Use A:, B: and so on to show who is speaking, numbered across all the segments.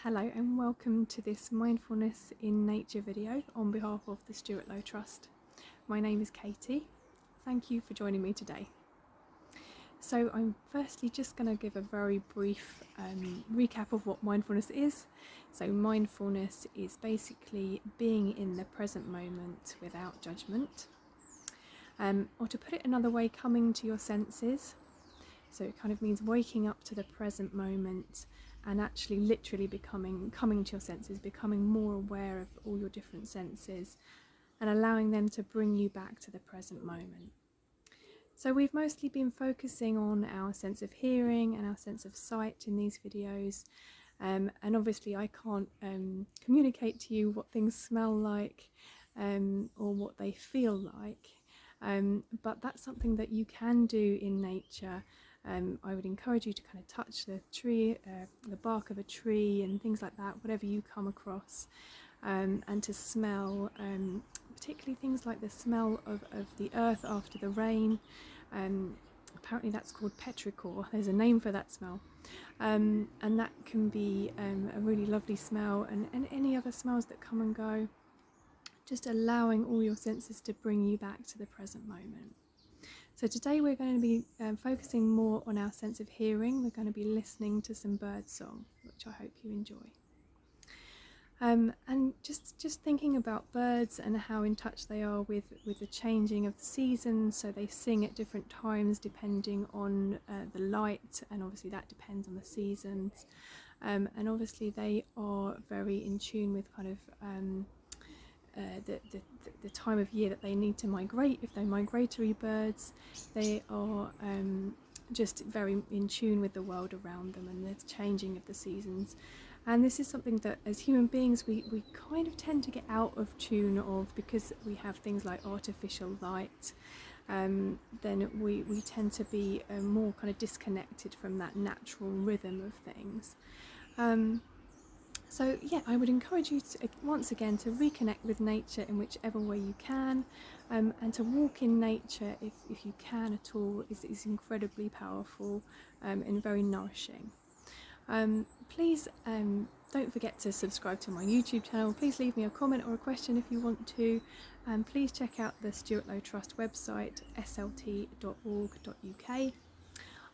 A: Hello and welcome to this Mindfulness in Nature video on behalf of the Stuart Low Trust. My name is Katie. Thank you for joining me today. So I'm firstly just going to give a very brief recap of what mindfulness is. So mindfulness is basically being in the present moment without judgment. Or to put it another way, coming to your senses. So it kind of means waking up to the present moment and actually literally coming to your senses, becoming more aware of all your different senses and allowing them to bring you back to the present moment. So we've mostly been focusing on our sense of hearing and our sense of sight in these videos, and obviously I can't communicate to you what things smell like or what they feel like, but that's something that you can do in nature. I would encourage you to kind of touch the tree, the bark of a tree and things like that, whatever you come across, and to smell, particularly things like the smell of the earth after the rain. Apparently that's called petrichor, there's a name for that smell, and that can be a really lovely smell, and any other smells that come and go, just allowing all your senses to bring you back to the present moment. So today we're going to be focusing more on our sense of hearing. We're going to be listening to some birdsong, which I hope you enjoy. And just thinking about birds and how in touch they are with the changing of the seasons. So they sing at different times depending on the light, and obviously that depends on the seasons. And obviously they are very in tune with kind of the time of year that they need to migrate. If they're migratory birds, they are just very in tune with the world around them and the changing of the seasons. And this is something that as human beings we kind of tend to get out of tune of, because we have things like artificial light. Then we tend to be more kind of disconnected from that natural rhythm of things. So yeah, I would encourage you to, once again, to reconnect with nature in whichever way you can, and to walk in nature if you can at all is incredibly powerful and very nourishing. Please don't forget to subscribe to my YouTube channel. Please leave me a comment or a question if you want to, and please check out the Stuart Low Trust website, slt.org.uk.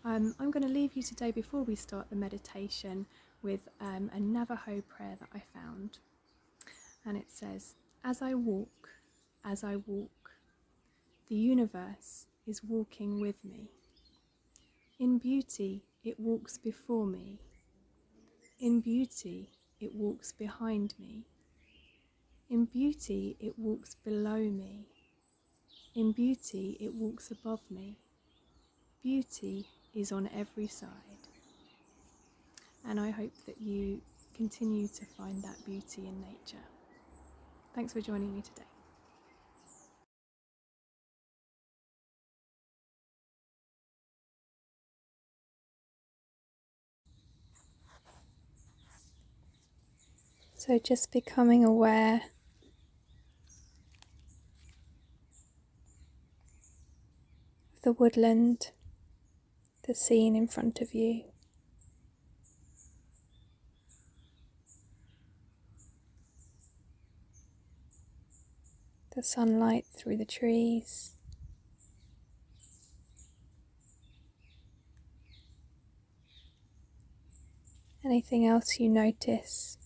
A: I'm going to leave you today, before we start the meditation, with a Navajo prayer that I found, and it says, as I walk, the universe is walking with me. In beauty it walks before me, in beauty it walks behind me, in beauty it walks below me, in beauty it walks above me. Beauty is on every side. And I hope that you continue to find that beauty in nature. Thanks for joining me today. So just becoming aware of the woodland, the scene in front of you. The sunlight through the trees. Anything else you notice.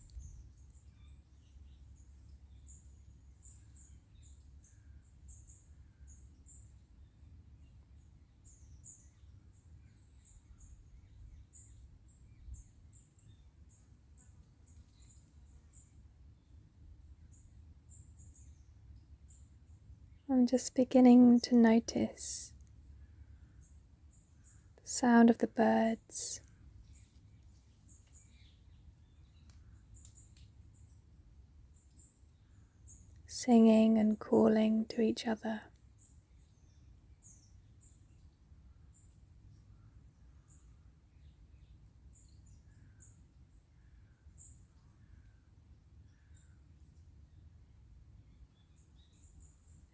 A: I'm just beginning to notice the sound of the birds, singing and calling to each other.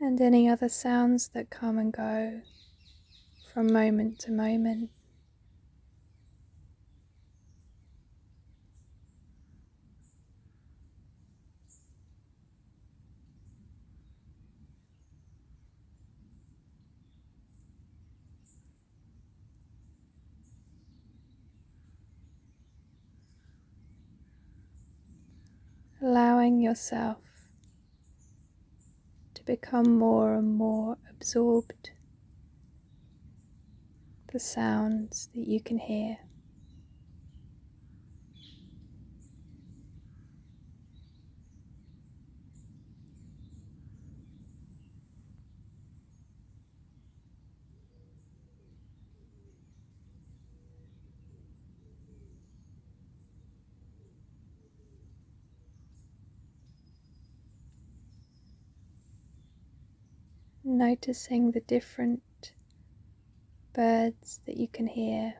A: And any other sounds that come and go from moment to moment. allowing yourself to become more and more absorbed the sounds that you can hear. Noticing the different birds that you can hear,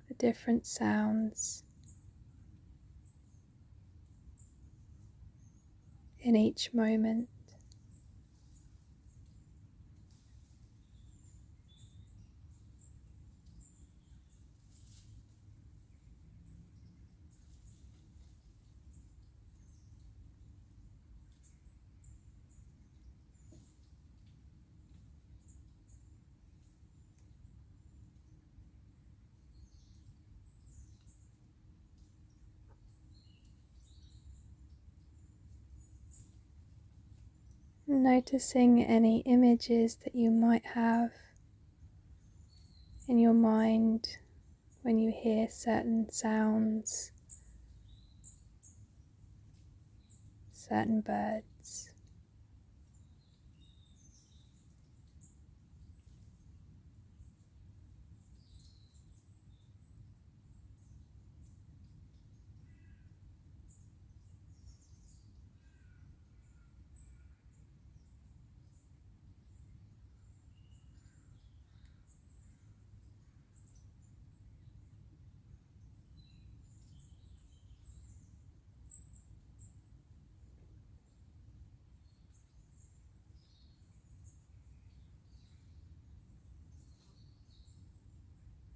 A: the different sounds in each moment. Noticing any images that you might have in your mind when you hear certain sounds, certain birds.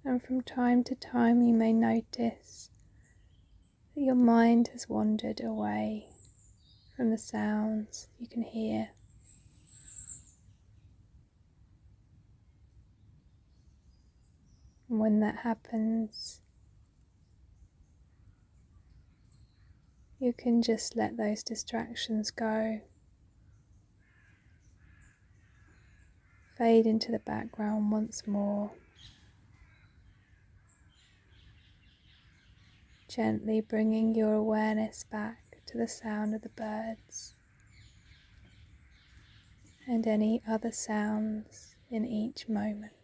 A: And from time to time you may notice that your mind has wandered away from the sounds you can hear. And when that happens, you can just let those distractions go, fade into the background once more, gently bringing your awareness back to the sound of the birds and any other sounds in each moment.